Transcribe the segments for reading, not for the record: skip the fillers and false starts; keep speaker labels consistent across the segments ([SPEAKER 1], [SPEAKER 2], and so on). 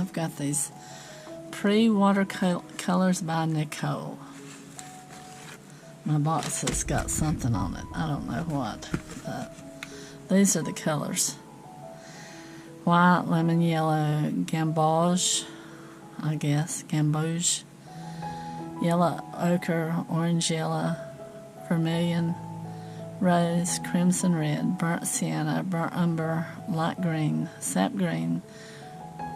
[SPEAKER 1] I've got these Pre-Watercolors by Nicole. My box has got something on it. I don't know what, but these are the colors. White, lemon yellow, gamboge, I guess, gamboge, yellow ochre, orange yellow, vermilion, rose, crimson red, burnt sienna, burnt umber, light green, sap green,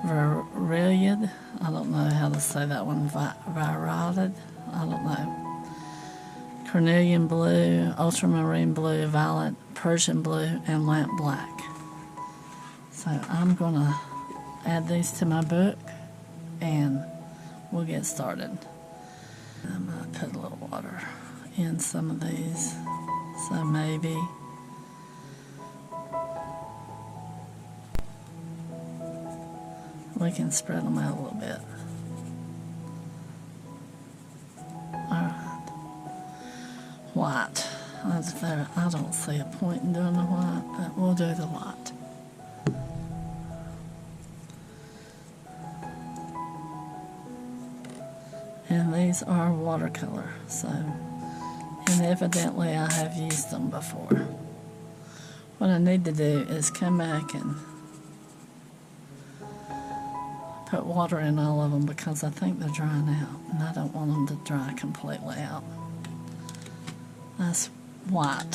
[SPEAKER 1] vermilion, I don't know how to say that one, violet, I don't know, carnelian blue, ultramarine blue, violet, Persian blue, and lamp black. So I'm going to add these to my book and we'll get started. I'm going to put a little water in some of these, so maybe we can spread them out a little bit. Alright. White. I don't see a point in doing the white, but we'll do the white. And these are watercolor, so, and evidently I have used them before. What I need to do is come back and put water in all of them because I think they're drying out, and I don't want them to dry completely out. That's white,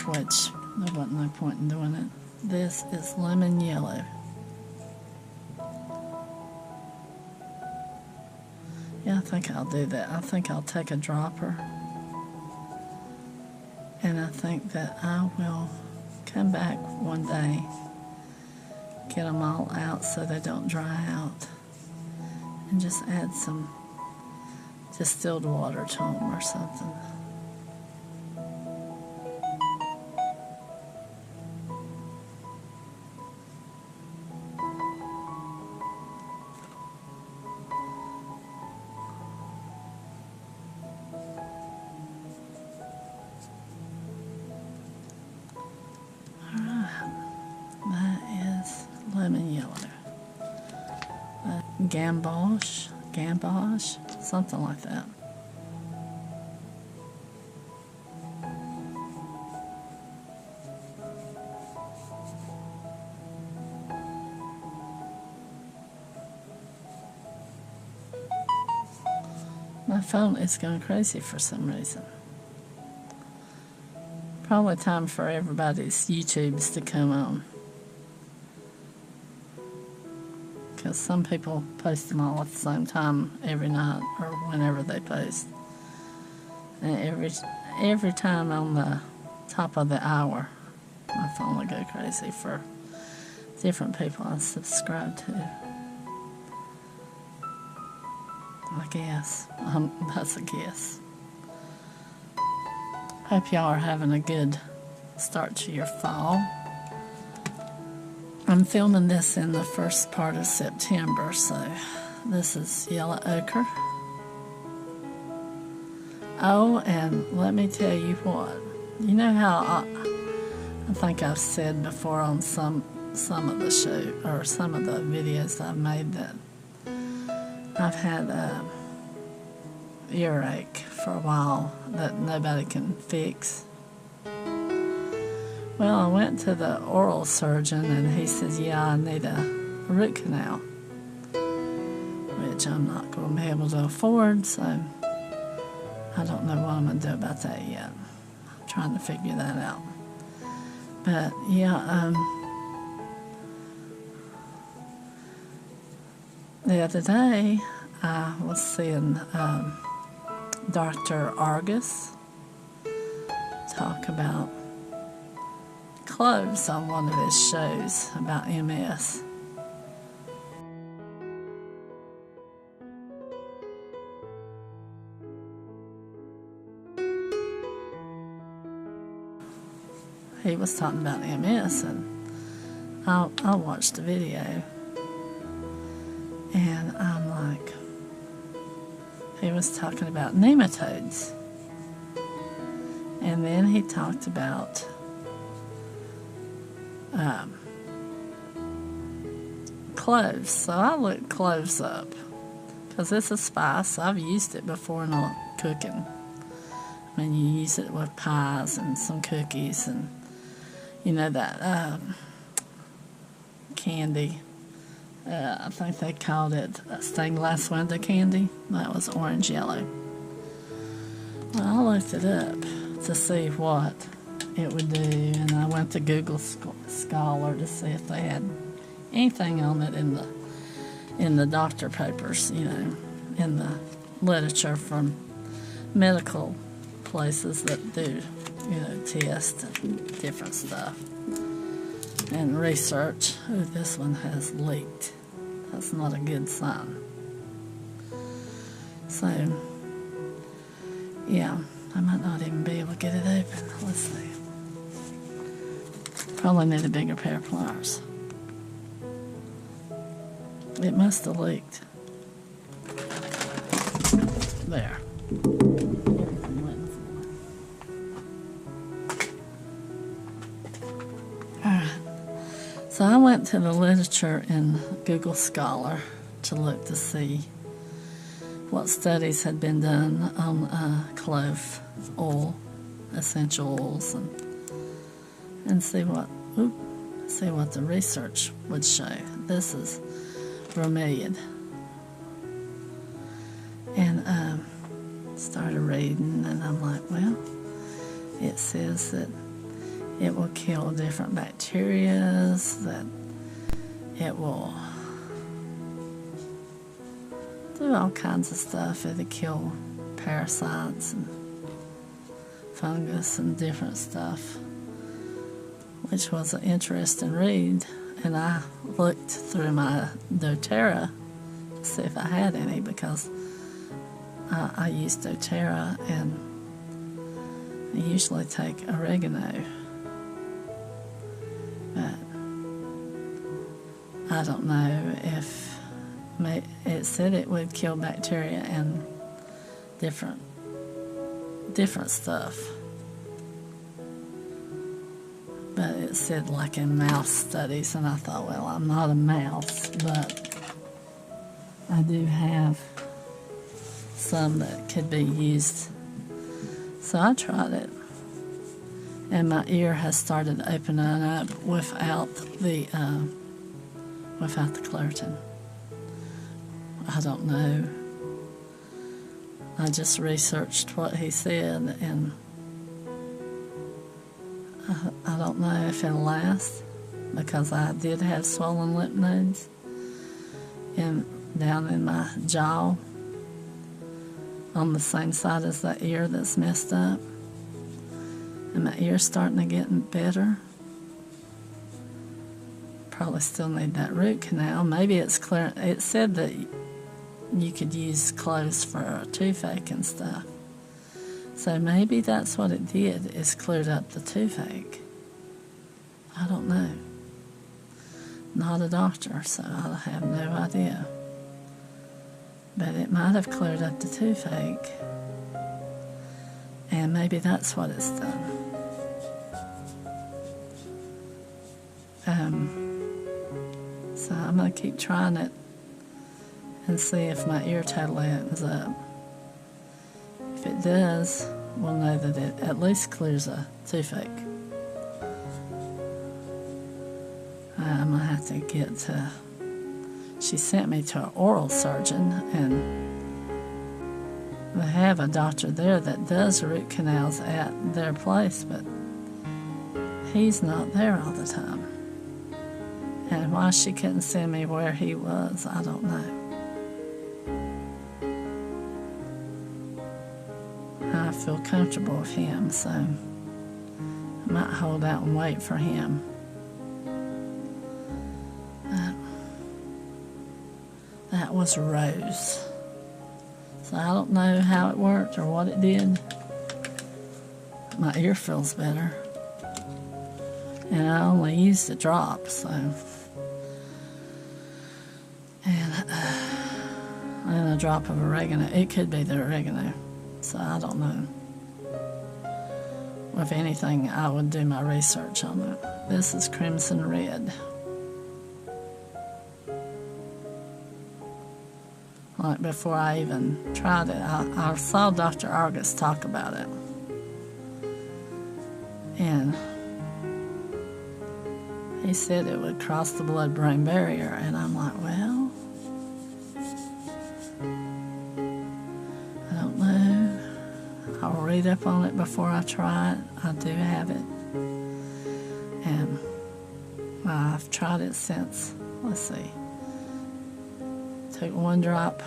[SPEAKER 1] which there wasn't no point in doing it. This is lemon yellow. Yeah, I think I'll do that. I think I'll take a dropper, and I think that I will come back one day, get them all out so they don't dry out, and just add some distilled water to them or something. Lemon yellow, gamboge, something like that. My phone is going crazy for some reason. Probably time for everybody's YouTubes to come on. Because some people post them all at the same time every night or whenever they post. And every time on the top of the hour, my phone will go crazy for different people I subscribe to. I guess. That's a guess. Hope y'all are having a good start to your fall. I'm filming this in the first part of September, so this is yellow ochre. Oh, and let me tell you what. You know how I think I've said before on some of the show or some of the videos I've made that I've had a earache for a while that nobody can fix. Well, I went to the oral surgeon and he says, yeah, I need a root canal, which I'm not going to be able to afford, so I don't know what I'm going to do about that yet. I'm trying to figure that out. But, yeah, the other day I was seeing Dr. Argus talk about clothes on one of his shows about MS. He was talking about MS, and I watched the video, and I'm like, he was talking about nematodes, and then he talked about cloves. So I looked cloves up because it's a spice. I've used it before in cooking. I mean, you use it with pies and some cookies and, you know, that candy. I think they called it stained glass window candy. That was orange yellow. Well, I looked it up to see what it would do, and I went to Google Scholar to see if they had anything on it in the doctor papers, you know, in the literature from medical places that do, you know, tests and different stuff and research. Oh, this one has leaked. That's not a good sign. So, yeah, I might not even be able to get it open. Let's see. Probably need a bigger pair of pliers. It must have leaked. There. Alright. So I went to the literature in Google Scholar to look to see what studies had been done on clove oil, essential oils, and see what the research would show. This is bromeliad, and started reading, and I'm like, well, it says that it will kill different bacteria, that it will do all kinds of stuff. It'll kill parasites and fungus and different stuff, which was an interesting read. And I looked through my doTERRA to see if I had any, because I use doTERRA, and I usually take oregano. But I don't know if it said it would kill bacteria and different stuff. But it said like in mouse studies, and I thought, well, I'm not a mouse, but I do have some that could be used. So I tried it, and my ear has started opening up without the Claritin. I don't know. I just researched what he said, and I don't know if it'll last, because I did have swollen lymph nodes down in my jaw on the same side as the ear that's messed up, and my ear's starting to get better. Probably still need that root canal. Maybe it's clear. It said that you could use cloves for toothache and stuff. So maybe that's what it did, is cleared up the toothache. I don't know. Not a doctor, so I have no idea. But it might have cleared up the toothache, and maybe that's what it's done. So I'm going to keep trying it and see if my ear totally opens up. If it does, we'll know that it at least clears a toothache. I'm going to have to get to... She sent me to an oral surgeon, and they have a doctor there that does root canals at their place, but he's not there all the time. And why she couldn't send me where he was, I don't know. I feel comfortable with him, so I might hold out and wait for him. That was Rose. So I don't know how it worked or what it did. My ear feels better. And I only used a drop, so... And a drop of oregano. It could be the oregano, so I don't know. If anything, I would do my research on it. This is Crimson Red. like before I even tried it. I saw Dr. Argus talk about it. And he said it would cross the blood-brain barrier, and I'm like, well, I don't know. I'll read up on it before I try it. I do have it. And I've tried it since, let's see, took one drop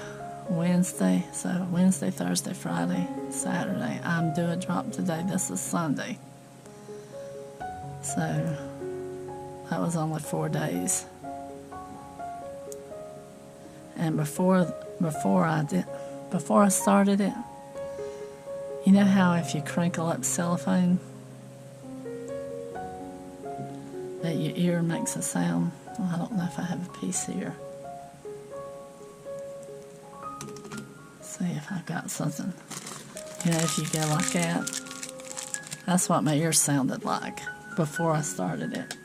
[SPEAKER 1] Wednesday, so Wednesday, Thursday, Friday, Saturday. I'm due a drop today. This is Sunday. So that was only 4 days. And before I started it, you know how if you crinkle up cellophane, that your ear makes a sound? Well, I don't know if I have a piece here. See if I've got something. You know, if you go like that, that's what my ear sounded like before I started it.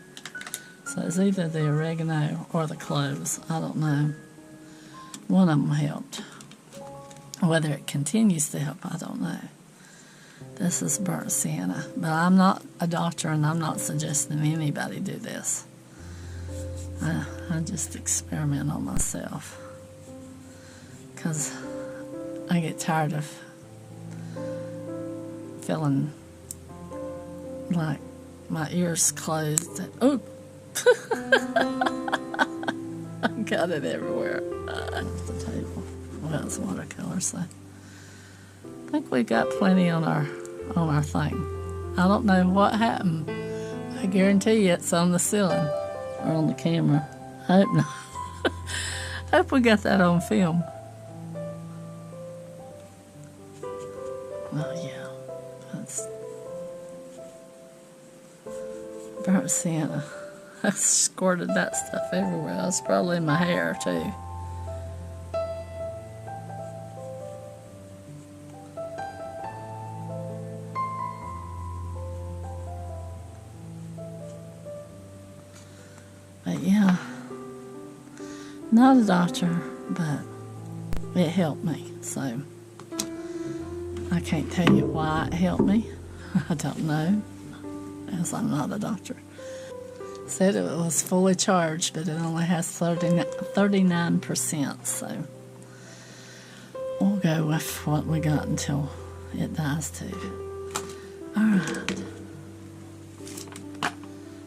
[SPEAKER 1] So it's either the oregano or the cloves. I don't know. One of them helped. Whether it continues to help, I don't know. This is burnt sienna. But I'm not a doctor, and I'm not suggesting anybody do this. I just experiment on myself. Because I get tired of feeling like my ears closed. Oh! I got it everywhere. Off the table. Well, it's watercolor, so I think we got plenty on our thing. I don't know what happened. I guarantee you it's on the ceiling or on the camera. I hope not. I hope we got that on film. Well, yeah, that's burnt sienna. I squirted that stuff everywhere. That's probably in my hair, too. But yeah, not a doctor, but it helped me, so I can't tell you why it helped me. I don't know, as I'm not a doctor. Said it was fully charged, but it only has 39%, so we'll go with what we got until it dies too. Alright.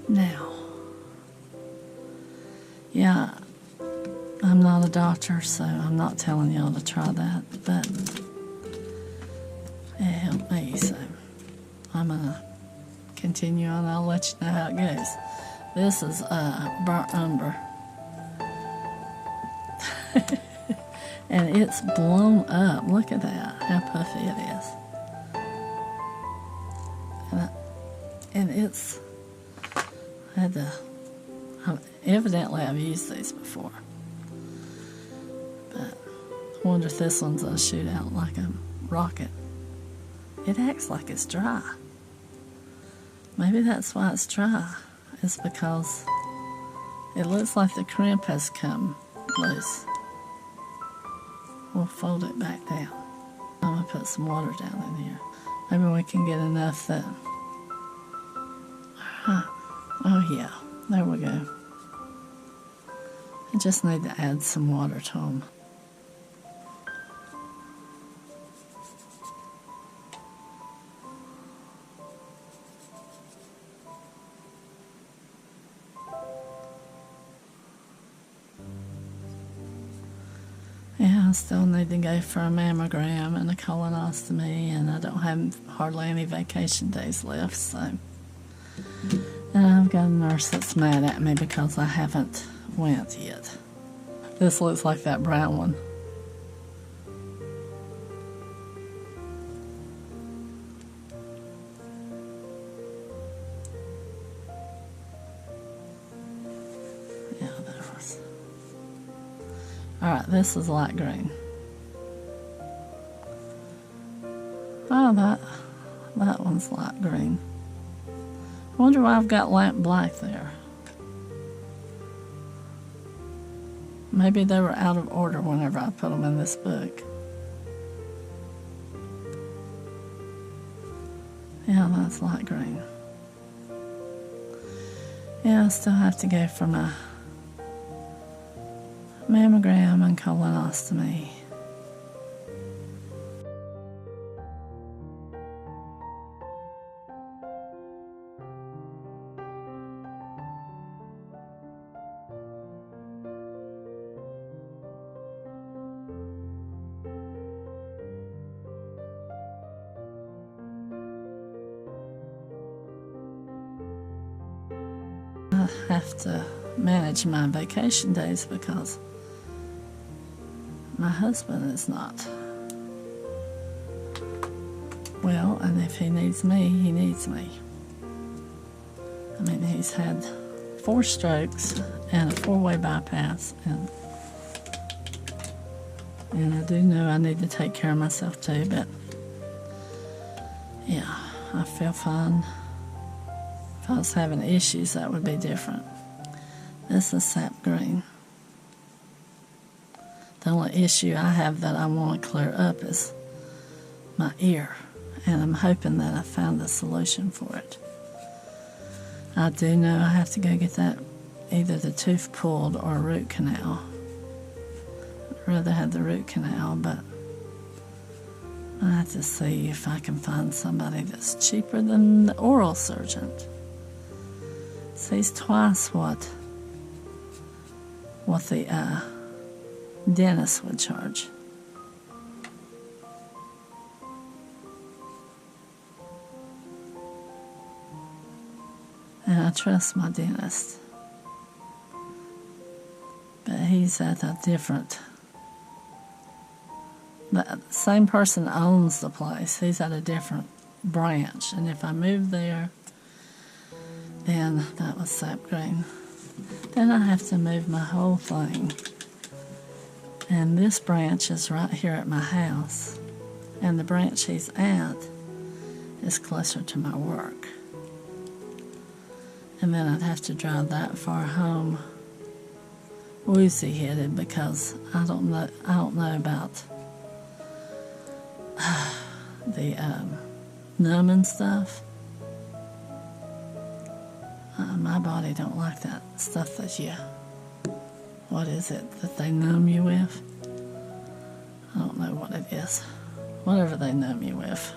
[SPEAKER 1] Now, yeah, I'm not a doctor, so I'm not telling y'all to try that, but it helped me, so I'm going to continue on. I'll let you know how it goes. This is burnt umber. And it's blown up. Look at that, how puffy it is. And it's, evidently I've used these before. But I wonder if this one's going to shoot out like a rocket. It acts like it's dry. Maybe that's why it's dry. It's because it looks like the crimp has come loose. We'll fold it back down. I'm going to put some water down in here. Maybe we can get enough that... Oh yeah, there we go. I just need to add some water to them. Yeah, I still need to go for a mammogram and a colonoscopy, and I don't have hardly any vacation days left, so. And I've got a nurse that's mad at me because I haven't went yet. This looks like that brown one. Yeah, there was. Alright, this is light green. Oh, that one's light green. I wonder why I've got lamp black there. Maybe they were out of order whenever I put them in this book. Yeah, that's light green. Yeah, I still have to go for my mammogram and colonostomy. I have to manage my vacation days because my husband is not well, and if he needs me, he needs me. I mean, he's had 4 strokes and a 4-way bypass, and I do know I need to take care of myself too, but yeah, I feel fine. If I was having issues, that would be different. This is sap green. The only issue I have that I want to clear up is my ear, and I'm hoping that I found a solution for it. I do know I have to go get that, either the tooth pulled or a root canal. I'd rather have the root canal, but I have to see if I can find somebody that's cheaper than the oral surgeon. He's twice what the dentist would charge. And I trust my dentist, but he's at a different. The same person owns the place. He's at a different branch, and if I move there, then that was sap green. Then I have to move my whole thing. And this branch is right here at my house. And the branch he's at is closer to my work. And then I'd have to drive that far home woozy-headed because I don't know about the numbing stuff. My body don't like that stuff that what is it that they numb you with? I don't know what it is. Whatever they numb you with.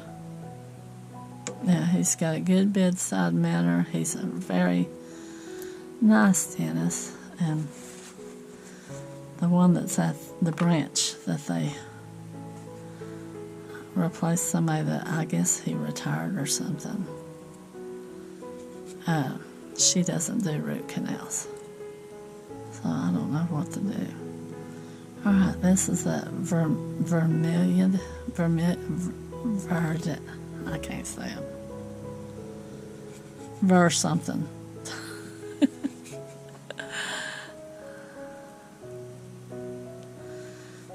[SPEAKER 1] Yeah, he's got a good bedside manner. He's a very nice dentist, and the one that's at the branch that they replaced somebody that I guess he retired or something. She doesn't do root canals, so I don't know what to do. Alright, this is a vermilion, I can't say it. Ver something.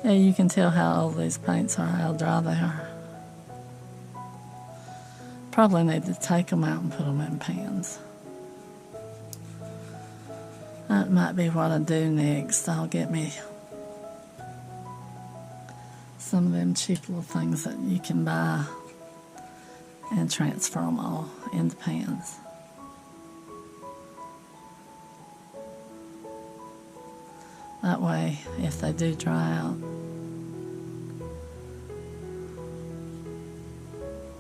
[SPEAKER 1] Yeah, you can tell how old these paints are, how dry they are. Probably need to take them out and put them in pans. That might be what I do next. I'll get me some of them cheap little things that you can buy and transfer them all into pans. That way, if they do dry out,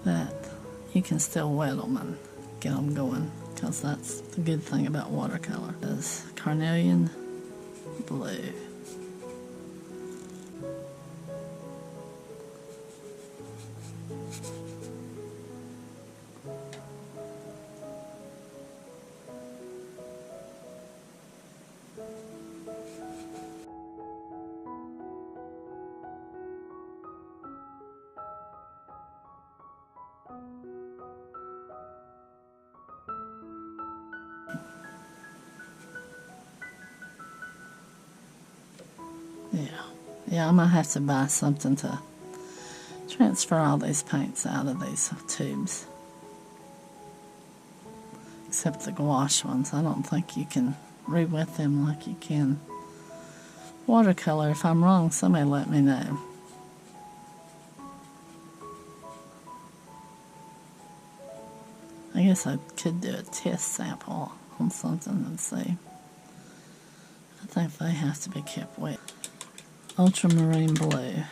[SPEAKER 1] that you can still wet them and get them going, because that's the good thing about watercolor, is carnelian blue. Yeah, I might have to buy something to transfer all these paints out of these tubes. Except the gouache ones. I don't think you can re-wet them like you can watercolor. If I'm wrong, somebody let me know. I guess I could do a test sample on something and see. I think they have to be kept wet. Ultramarine blue.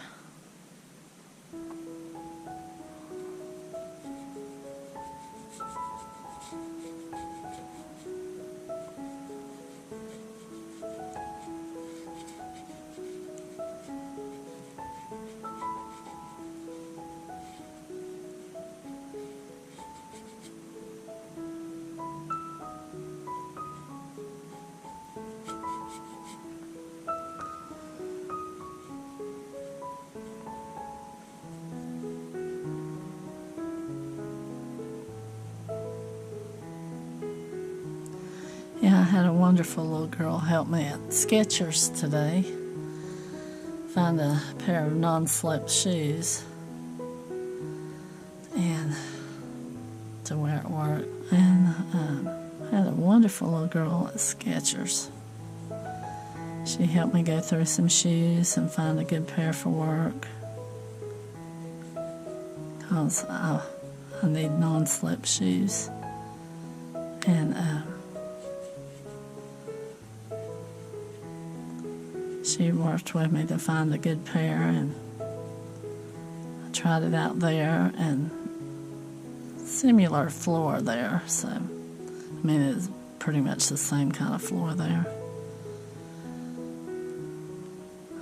[SPEAKER 1] Yeah, I had a wonderful little girl help me at Skechers today. Find a pair of non-slip shoes and to wear at work. And had a wonderful little girl at Skechers. She helped me go through some shoes and find a good pair for work. Because I need non-slip shoes. And she worked with me to find a good pair, and I tried it out there, and similar floor there, so I mean it's pretty much the same kind of floor there.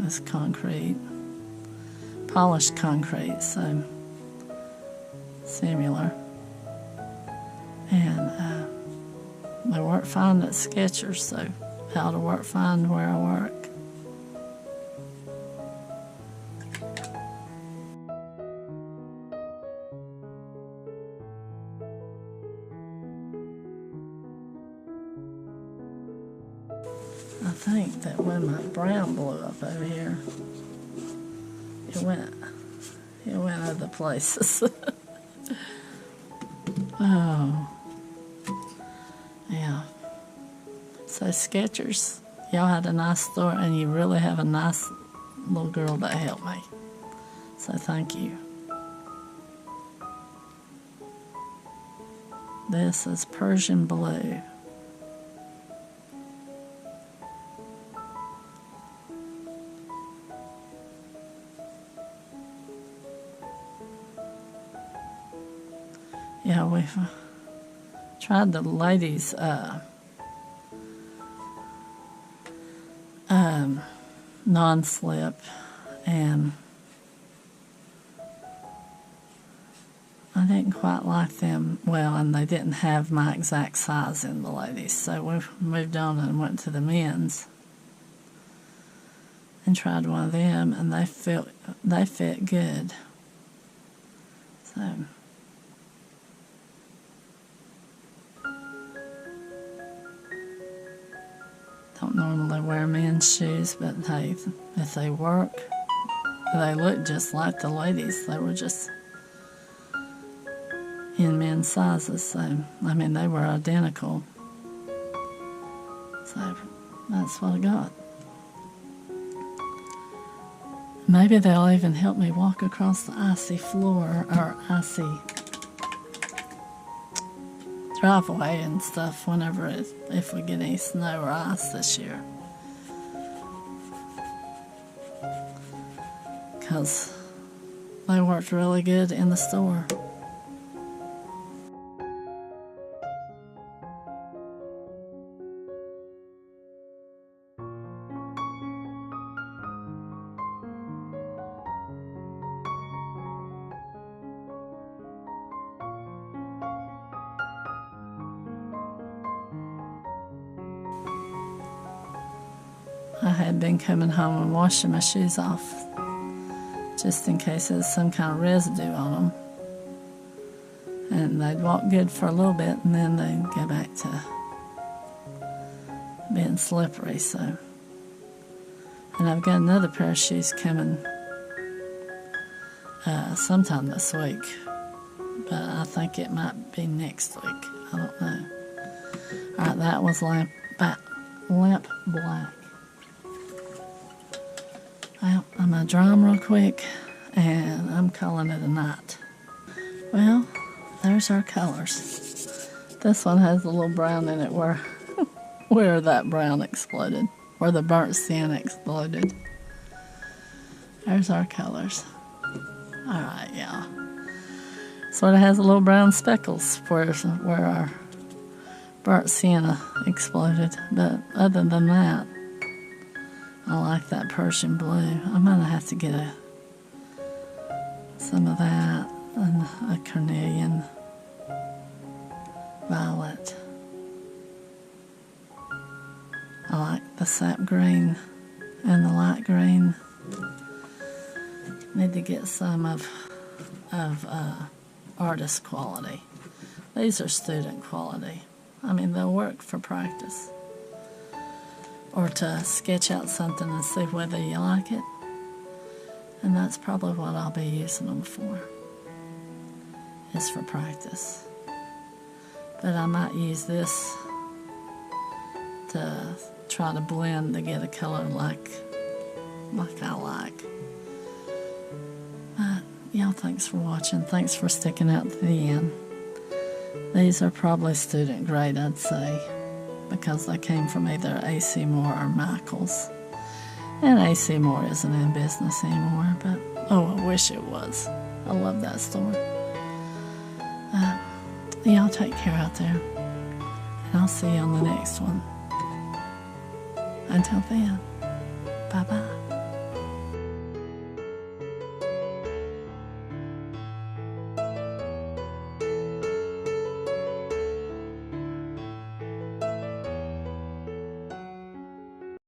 [SPEAKER 1] It's concrete, polished concrete, so similar. And they work fine at Skechers, so how to work fine where I work. I think that when my brown blew up over here, it went other places. Oh, yeah. So Skechers, y'all had a nice store, and you really have a nice little girl that helped me. So thank you. This is Persian blue. Yeah, we've tried the ladies' non-slip, and I didn't quite like them well, and they didn't have my exact size in the ladies, so we moved on and went to the men's and tried one of them, and they fit good. So don't normally wear men's shoes, but hey, if they work, they look just like the ladies. They were just in men's sizes, so I mean they were identical. So that's what I got. Maybe they'll even help me walk across the icy floor or icy driveway and stuff whenever if we get any snow or ice this year, because they worked really good in the store. I had been coming home and washing my shoes off just in case there's some kind of residue on them. And they'd walk good for a little bit, and then they'd go back to being slippery. So, and I've got another pair of shoes coming sometime this week, but I think it might be next week. I don't know. All right, that was lamp black. Well, I'm going to dry them real quick, and I'm calling it a night. Well, there's our colors. This one has a little brown in it where that brown exploded, where the burnt sienna exploded. There's our colors. All right, yeah. Sort of has a little brown speckles where our burnt sienna exploded, but other than that, I like that Persian blue. I'm going to have to get some of that and a carnelian violet. I like the sap green and the light green. Need to get some of artist quality. These are student quality. I mean, they'll work for practice or to sketch out something and see whether you like it. And that's probably what I'll be using them for, is for practice. But I might use this to try to blend to get a color like I like. But y'all, thanks for watching. Thanks for sticking out to the end. These are probably student grade, I'd say, because they came from either A.C. Moore or Micheals. And A.C. Moore isn't in business anymore, but oh, I wish it was. I love that store. Y'all take care out there, and I'll see you on the next one. Until then, bye-bye.